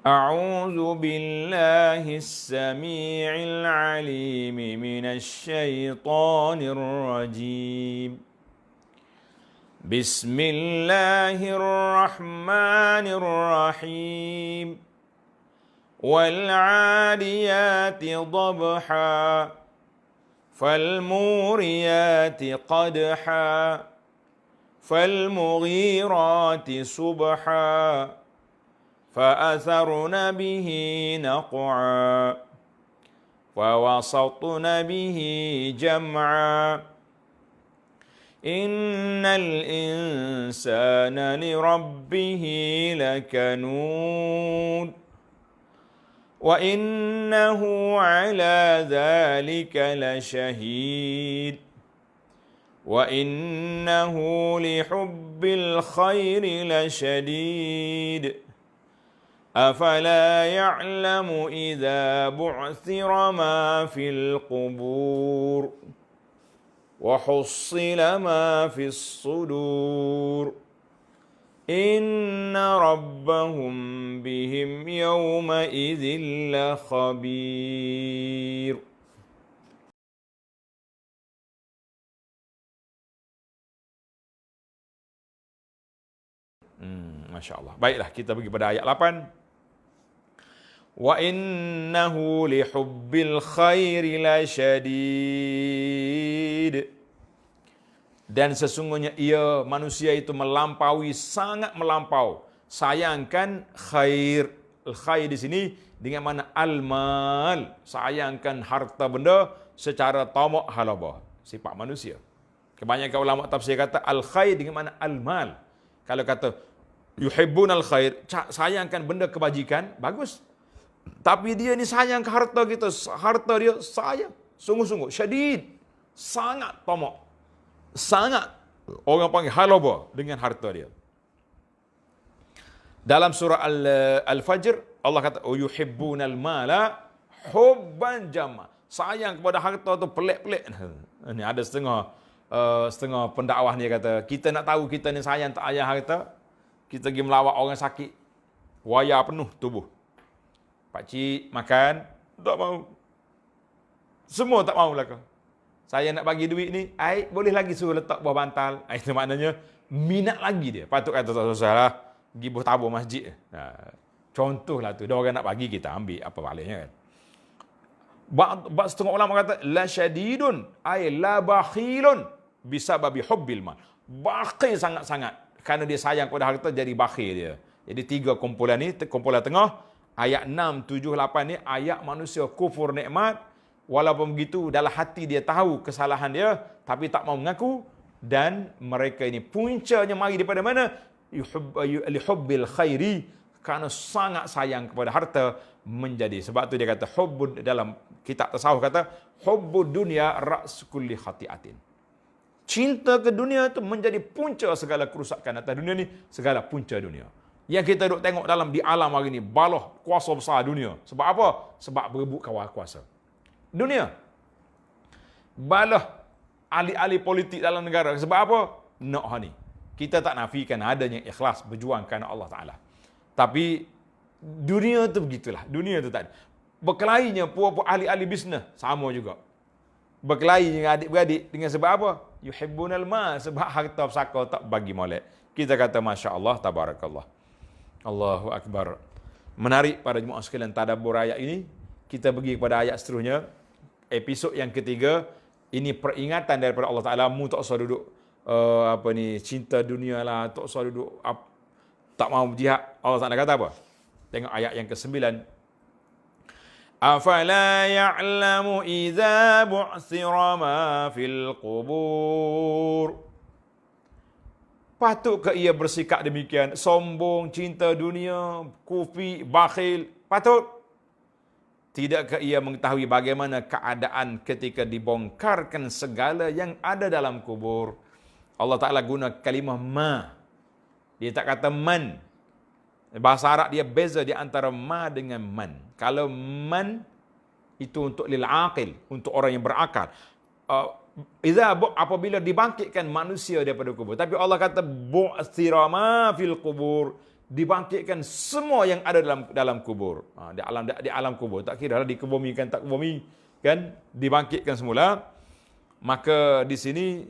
أعوذ بالله السميع العليم من الشيطان الرجيم بسم الله الرحمن الرحيم والعاديات ضبحا فالموريات قدحا فالمغيرات صبحا فأثرن به نقعا فوسطن به جمعا إن الإنسان لربه لكنود وإنه على ذلك لشهيد وإنه لحب الخير لشديد أفلا يعلم إذا بعثر ما في القبور وحصل ما في الصدور إن ربهم بهم يومئذ لخبير. Masya Allah. Baiklah, kita pergi pada ayat 8. Wa innahu lihubbil khairi lasyadid. Dan sesungguhnya ia manusia itu melampaui, sangat melampau. Sayangkan khair. Khair di sini dengan mana al-mal. Sayangkan harta benda secara tamak halabah. Sifat manusia. Kebanyakan ulama tafsir kata al-khair dengan mana al-mal. Kalau kata yuhibbun al-khair, sayangkan benda kebajikan, bagus. Tapi dia ni sayang ke harta kita. Harta dia sayang. Sungguh-sungguh. Syadid. Sangat tamak. Sangat. Orang panggil halaba dengan harta dia. Dalam surah Al-Fajr, Allah kata, yuhibbunal mala hubban jamma. Sayang kepada harta tu pelik-pelik. Ini ada setengah pendakwah ni kata, kita nak tahu kita ni sayang tak ayah harta, kita pergi melawat orang sakit. Wayar penuh tubuh. Pakcik makan, tak mau. Semua tak mau lah kau. Saya nak bagi duit ni, boleh lagi suruh letak bawah bantal. Itu maknanya, minat lagi dia. Patut kata tak susah lah, pergi buh tabur masjid. Contohlah tu, dia orang nak bagi, kita ambil apa baliknya kan. Setengah ulama kata, la syadidun, la bakhilun, bisababi hubbil mal. Bakhil sangat-sangat. Kerana dia sayang pada harta, jadi bakhil dia. Jadi 3 kumpulan ni, kumpulan tengah, ayat 6, 7, 8 ni ayat manusia kufur nikmat. Walaupun begitu dalam hati dia tahu kesalahan dia, tapi tak mau mengaku. Dan mereka ini puncanya mari daripada mana? Lihubbil khairi, kerana sangat sayang kepada harta menjadi. Sebab tu dia kata hubbud, dalam kitab tasawuf kata hubbud dunya ra's kulli khati'atin. Cinta ke dunia itu menjadi punca segala kerusakan atas dunia ni, segala punca dunia. Yang kita duk tengok di alam hari ni, balah kuasa besar dunia. Sebab apa? Sebab berebut kawal kuasa. Dunia. Balah ahli-ahli politik dalam negara. Sebab apa? Nak ni. Kita tak nafikan adanya ikhlas berjuang kerana Allah Ta'ala. Tapi dunia tu begitulah. Dunia tu tak ada. Berkelainya puak-puak ahli-ahli bisnes, sama juga. Berkelahi dengan adik-beradik dengan sebab apa? Yuhibbunal mal, sebab harta pesaka tak bagi molek. Kita kata Masya Allah, Tabarakallah. Allahu Akbar. Menarik para jemaah sekalian tadabbur ayat ini. Kita pergi kepada ayat seterusnya. Episod yang ketiga. Ini peringatan daripada Allah Ta'ala. Mu tak usah duduk cinta dunia lah. Tak usah duduk tak mau berjihad. Allah Ta'ala kata apa? Tengok ayat yang ke-9. Afala ya'lamu idza bu'thira ma fil qubur. Patutkah ia bersikap demikian? Sombong, cinta dunia, kufi, bakhil? Patut? Tidakkah ia mengetahui bagaimana keadaan ketika dibongkarkan segala yang ada dalam kubur? Allah Ta'ala guna kalimah ma. Dia tak kata man. Bahasa Arab dia beza di antara ma dengan man. Kalau man itu untuk lil aqil, untuk orang yang berakal. Apabila dibangkitkan manusia daripada kubur. Tapi Allah kata bu'thira ma fil kubur, dibangkitkan semua yang ada dalam kubur. Di alam kubur, tak kira lah dikebumikan tak kebumi, kan, dibangkitkan semula. Maka di sini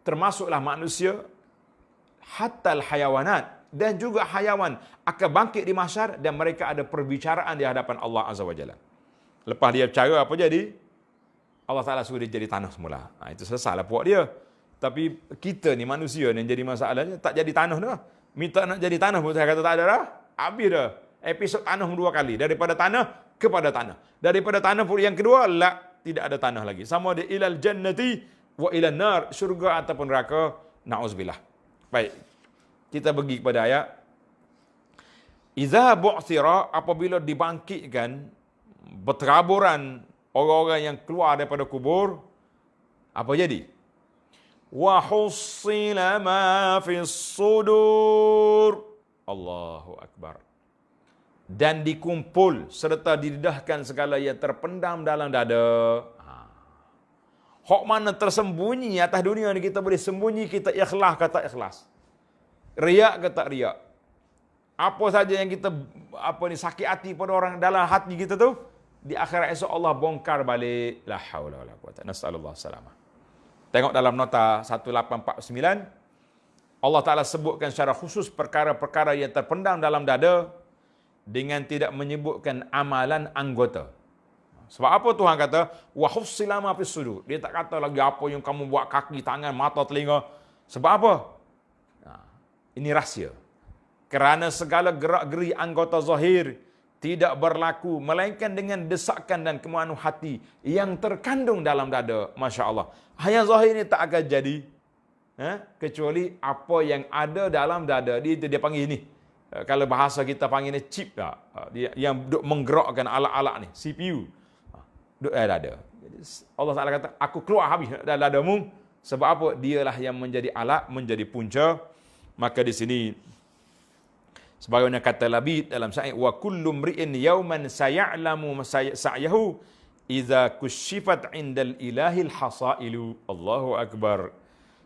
termasuklah manusia, hatta hayawanat, dan juga hayawan akan bangkit di mahsyar dan mereka ada perbicaraan di hadapan Allah Azza wa Jalla. Lepas dia bercara apa jadi? Allah Ta'ala suruh dia jadi tanah semula. Itu sesatlah puak dia. Tapi kita ni manusia ni yang jadi masalahnya, tak jadi tanah dah. Minta nak jadi tanah pun saya kata tak ada dah. Habis dah. Episod tanah 2 kali. Daripada tanah kepada tanah. Daripada tanah pun yang kedua, tidak ada tanah lagi. Sama ada ilal jannati wa ilal nar, syurga ataupun neraka. Na'uzubillah. Baik. Kita pergi kepada ayat. Iza bu'thira, apabila dibangkitkan, berteraburan orang-orang yang keluar daripada kubur, apa jadi? Wa hussila ma fis sudur. Allahu akbar. Dan dikumpul serta didedahkan segala yang terpendam dalam dada. Hak mana tersembunyi atas dunia ni kita boleh sembunyi, kita ikhlas ke tak ikhlas. Riak ke tak riak. Apa saja yang kita sakit hati pada orang dalam hati kita tu, di akhirat esok Allah bongkar balik. La haula wala quwata. Nasallallahu salamah. Tengok dalam nota 1849, Allah Ta'ala sebutkan secara khusus perkara-perkara yang terpendam dalam dada dengan tidak menyebutkan amalan anggota. Sebab apa Tuhan kata, wa hussila ma fis sudur. Dia tak kata lagi apa yang kamu buat kaki, tangan, mata, telinga. Sebab apa? Ini rahsia. Kerana segala gerak-geri anggota zahir tidak berlaku melainkan dengan desakan dan kemauan hati yang terkandung dalam dada. Masya Allah. Yang zahir ini tak akan jadi kecuali apa yang ada dalam dada. Dia panggil ni. Kalau bahasa kita panggil ni chip tak. Yang duk menggerakkan alat-alat ni, CPU. Duk dada. Allah Taala kata, aku keluar habis dalam dadamu. Sebab apa? Dialah yang menjadi alat, menjadi punca. Maka di sini sebagaimana kata Labid dalam syair, wa kullu mri'in yawman sayalamu sa'yahu idza kushifat 'indal ilahil hasailu. Allahu akbar.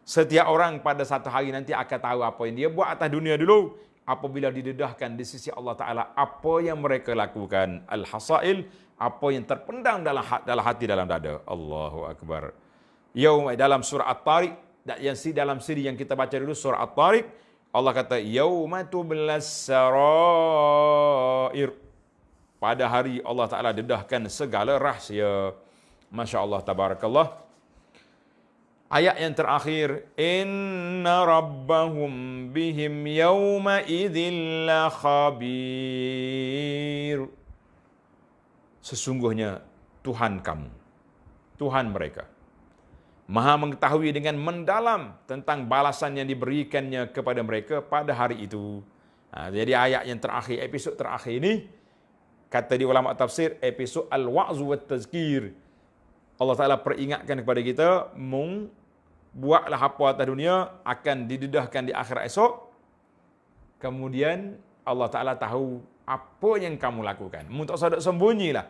Setiap orang pada satu hari nanti akan tahu apa yang dia buat atas dunia dulu, apabila didedahkan di sisi Allah Taala apa yang mereka lakukan. Al hasail, apa yang terpendam dalam hati, dalam dada. Allahu akbar. Yaum, dalam surah At-Tariq, dalam siri yang kita baca dulu surah At-Tariq, Allah kata, yauma tublas sarair. Pada hari Allah Ta'ala dedahkan segala rahsia. Masya Allah, tabarakallah. Ayat yang terakhir, inna rabbahum bihim yawma idzin la khabir. Sesungguhnya Tuhan kamu, Tuhan mereka, Maha mengetahui dengan mendalam tentang balasan yang diberikannya kepada mereka pada hari itu. Jadi ayat yang terakhir, episod terakhir ini, kata di ulama tafsir, episod Al-Wa'z wa Tazkir. Allah Ta'ala peringatkan kepada kita, buatlah apa atas dunia, akan didedahkan di akhirat esok. Kemudian Allah Ta'ala tahu apa yang kamu lakukan. Tak usah sembunyilah.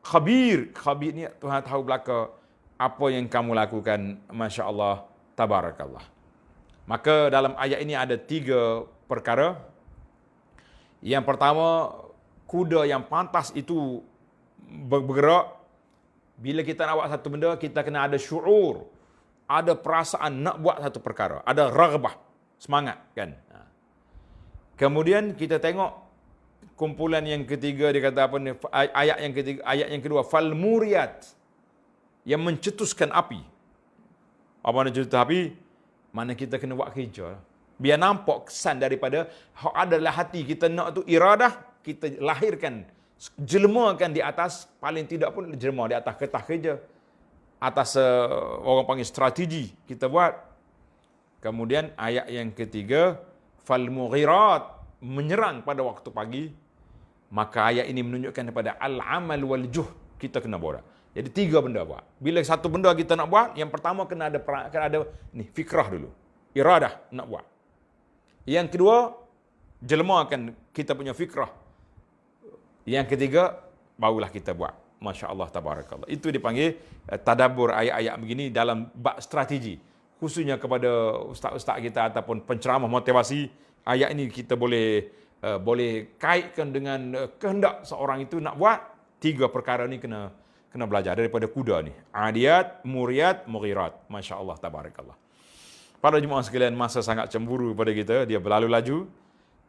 Khabir ni Tuhan tahu belaka apa yang kamu lakukan. Masya Allah, tabarakallah. Maka dalam ayat ini ada 3 perkara. Yang pertama, kuda yang pantas itu bergerak. Bila kita nak buat satu benda, kita kena ada syu'ur, ada perasaan nak buat satu perkara, ada raghbah, semangat kan. Kemudian kita tengok kumpulan yang ketiga, dia kata apa ni, ayat yang kedua, fal muriyat, yang mencetuskan api. Apa mana cetus api? Mana kita kena buat kerja. Biar nampak kesan daripada adalah hati kita nak tu iradah, kita lahirkan, jelmakan di atas, paling tidak pun jelma di atas kertas kerja. Atas orang panggil strategi kita buat. Kemudian ayat yang ketiga, fal mughirat, menyerang pada waktu pagi. Maka ayat ini menunjukkan kepada al-amal wal juh, kita kena buat. Jadi 3 benda buat. Bila satu benda kita nak buat, yang pertama kena ada ni, fikrah dulu. Iradah nak buat. Yang kedua, jelmakan kita punya fikrah. Yang ketiga, barulah kita buat. Masya Allah, tabarakallah. Itu dipanggil tadabbur ayat-ayat begini dalam bab strategi. khususnya kepada ustaz-ustaz kita ataupun penceramah motivasi, ayat ini kita boleh kaitkan dengan kehendak seorang itu nak buat 3 perkara ni kena belajar daripada kuda ni. Adiyat, Muriyat, Mughirat. Masya-Allah, tabarakallah. Para jemaah sekalian, masa sangat cemburu pada kita, dia berlalu laju.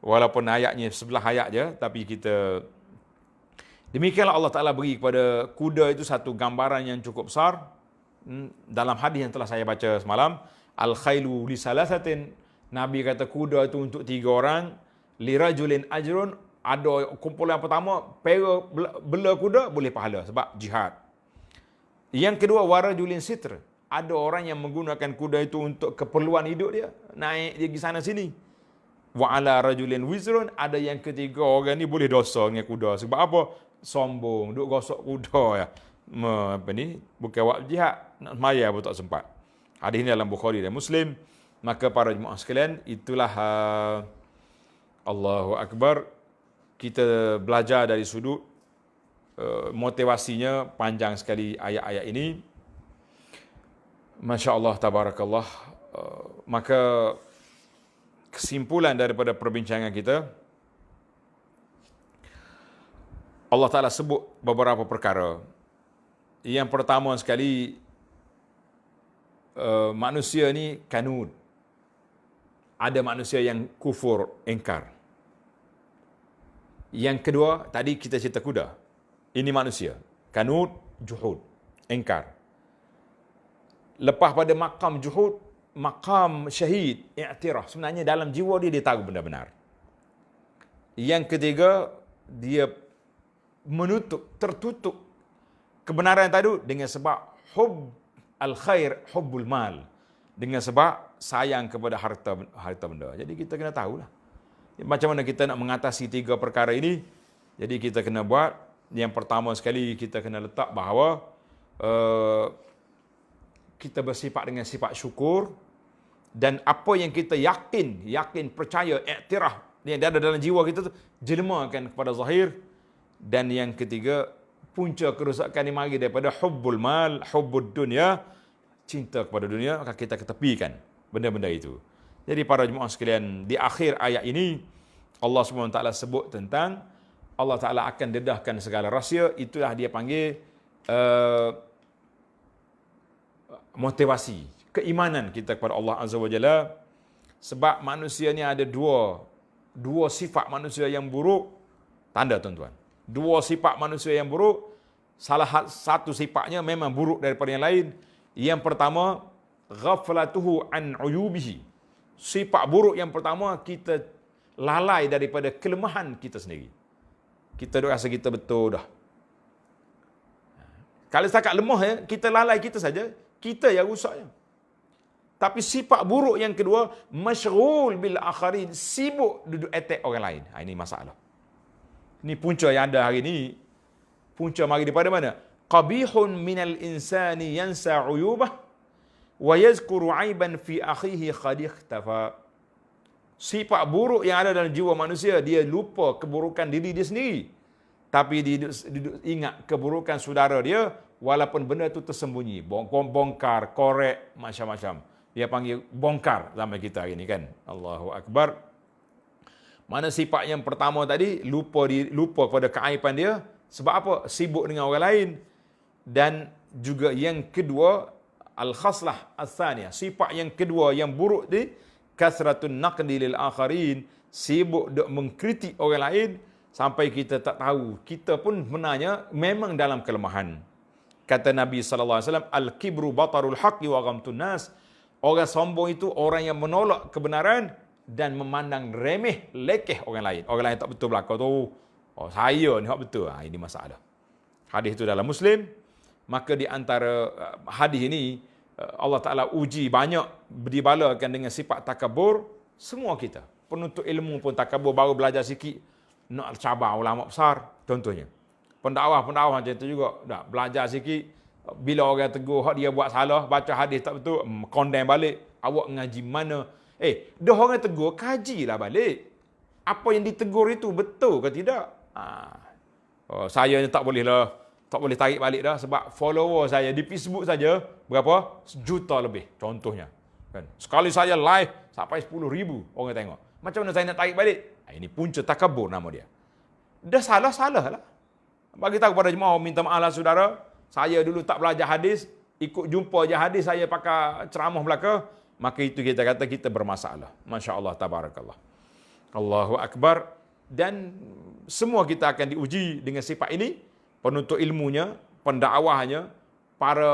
Walaupun ayatnya sebelah ayat je, tapi kita demikianlah Allah Ta'ala beri kepada kuda itu satu gambaran yang cukup besar. Dalam hadis yang telah saya baca semalam, al-khailu li salasatin, Nabi kata kuda itu untuk 3 orang, li rajulin ajrun, ada kumpulan pertama, bela kuda boleh pahala sebab jihad. Yang kedua, warajulin sitr, ada orang yang menggunakan kuda itu untuk keperluan hidup dia, naik dia pergi sana sini. Wa ala rajulin wizrun, ada yang ketiga, orang ni boleh dosa dengan kuda. Sebab apa? Sombong, duk gosok kuda ya. Bukan waktu jihad, nak semaya pun tak sempat. Hadis ini dalam Bukhari dan Muslim. Maka para jemaah sekalian, itulah Allahu Akbar, kita belajar dari sudut motivasinya panjang sekali ayat-ayat ini. Masya Allah, tabarakallah. Maka kesimpulan daripada perbincangan kita, Allah Ta'ala sebut beberapa perkara. Yang pertama sekali, manusia ni kanud. Ada manusia yang kufur, ingkar. Yang kedua, tadi kita cerita kuda. Ini manusia. Kanud, juhud, ingkar. Lepas pada maqam juhud, maqam syahid, i'tiraf. Sebenarnya dalam jiwa dia tahu benda benar. Yang ketiga, dia tertutup kebenaran tadi dengan sebab hub al-khair, hubbul mal. Dengan sebab sayang kepada harta benda. Jadi kita kena tahulah macam mana kita nak mengatasi 3 perkara ini. Jadi kita kena buat, yang pertama sekali kita kena letak bahawa kita bersifat dengan sifat syukur, dan apa yang kita yakin, percaya, iktiraf yang ada dalam jiwa kita tu jelmakan kepada zahir. Dan yang ketiga, punca kerosakan ini mari daripada hubbul mal, hubbud dunya, cinta kepada dunia, maka kita ketepikan benda-benda itu. Jadi para jemaah sekalian, di akhir ayat ini Allah SWT sebut tentang Allah Ta'ala akan dedahkan segala rahsia. Itulah dia panggil motivasi, keimanan kita kepada Allah Azza wa Jalla. Sebab manusia ni ada dua sifat manusia yang buruk. Tanda tuan-tuan, 2 sifat manusia yang buruk. Salah satu sifatnya memang buruk daripada yang lain. Yang pertama, ghaflatuhu an uyubihi. Sifat buruk yang pertama, kita lalai daripada kelemahan kita sendiri. Kita rasa kita betul dah. Kalau setakat lemah ya, kita lalai kita saja, kita yang rusaknya. Tapi sifat buruk yang kedua, masyghul bil akharin, sibuk duduk attack orang lain. Ini masalah. Ini punca yang ada hari ini. Punca mari daripada mana? Qabihun minal insani yansa uyubah wa yazkuru aiban fi akhihi qad ikhtafa. Sifat buruk yang ada dalam jiwa manusia, dia lupa keburukan diri dia sendiri, tapi dia ingat keburukan saudara dia, walaupun benda itu tersembunyi. Bongkar, korek, macam-macam. Dia panggil bongkar zaman kita hari ini kan. Allahu Akbar. Mana sifat yang pertama tadi, lupa pada keaiban dia. Sebab apa? Sibuk dengan orang lain. Dan juga yang kedua, al-khaslah al-thaniyah. Sifat yang kedua yang buruk ni, kasratun naqdi lil akharin, sibuk duk mengkritik orang lain sampai kita tak tahu kita pun sebenarnya memang dalam kelemahan. Kata Nabi sallallahu alaihi wasallam, al-kibru batarul haqqi wa ghamtun nas. Orang sombong itu orang yang menolak kebenaran dan memandang remeh, lekeh orang lain. Orang lain tak betul belaka tu. Oh, saya ni hak betul. Ini masalah. Hadis itu dalam Muslim. Maka di antara hadis ini Allah Ta'ala uji banyak, dibalakan dengan sifat takabur. Semua kita, penuntut ilmu pun takabur, baru belajar sikit, nak cabar ulama besar, contohnya. Pendakwah macam itu juga, dah belajar sikit, bila orang tegur, dia buat salah, baca hadis tak betul, condemn balik, awak ngaji mana? Dah orang tegur, kajilah balik. Apa yang ditegur itu betul ke tidak? Saya ni tak boleh tarik balik dah, sebab follower saya di Facebook saja berapa? 1 juta lebih contohnya. Kan? Sekali saya live sampai 10,000 orang tengok. Macam mana saya nak tarik balik? Ini punca takabur nama dia. Dah salah lah. Bagi tahu kepada jemaah, minta maaf lah saudara. Saya dulu tak belajar hadis, ikut jumpa je hadis saya pakai ceramah belaka, maka itu kita kata kita bermasalah. Masya Allah, tabarakallah. Allahu Akbar. Dan semua kita akan diuji dengan sifat ini. Penuntut ilmunya, pendakwahnya, para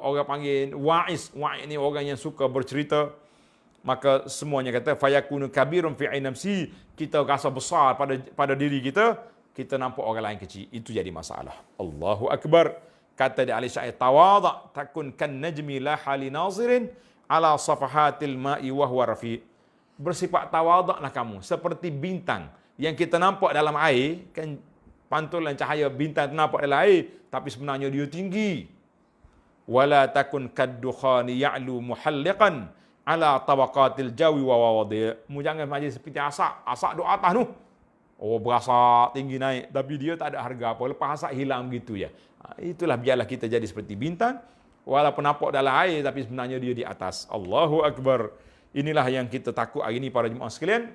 orang panggil wa'iz. Wa'iz ni orang yang suka bercerita. Maka semuanya kata fayakunu kabirun fi ainamsi, kita rasa besar pada diri kita nampak orang lain kecil, itu jadi masalah. Allahu Akbar. Kata di Ali Syair, tawadha takun kan najmi la hali nazirin ala safahatil ma'i wa huwa rafi. Bersifat tawadhalah kamu seperti bintang yang kita nampak dalam air, kan pantulan cahaya bintang nampak dalam air, tapi sebenarnya dia tinggi. Wala takun kaddukhani ya'lu muhalliqan ala tabaqatil jawi wa wawadi. Mu jangan macam seperti asak duk atas tu. Oh, berasa tinggi naik, tapi dia tak ada harga apa. Lepas asak hilang begitu ya. Itulah, biarlah kita jadi seperti bintang, walaupun nampak dalam air, tapi sebenarnya dia di atas. Allahu Akbar. Inilah yang kita takut hari ini para jemaah sekalian.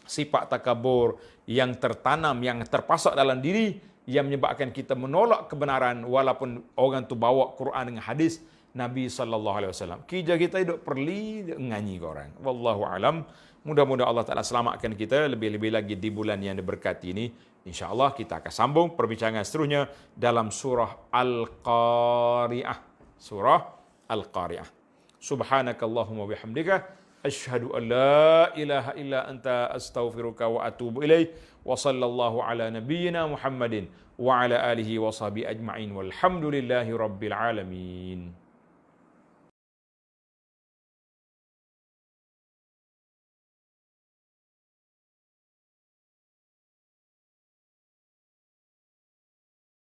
Sifat takabur yang tertanam, yang terpasak dalam diri, yang menyebabkan kita menolak kebenaran walaupun orang tu bawa Quran dengan hadis Nabi SAW. Kita hidup perli nganyi ke orang. Wallahu alam. Mudah-mudahan Allah Ta'ala selamatkan kita lebih-lebih lagi di bulan yang diberkati ini. InsyaAllah kita akan sambung perbincangan seterusnya dalam surah Al-Qari'ah. Surah Al-Qari'ah. Subhanakallahumma bihamdika. Asyhadu an la ilaha illa anta astaghfiruka wa atubu ilaih. Wa sallallahu ala nabiyyina Muhammadin wa ala alihi wa sahbihi ajma'in. Walhamdulillahi rabbil alamin.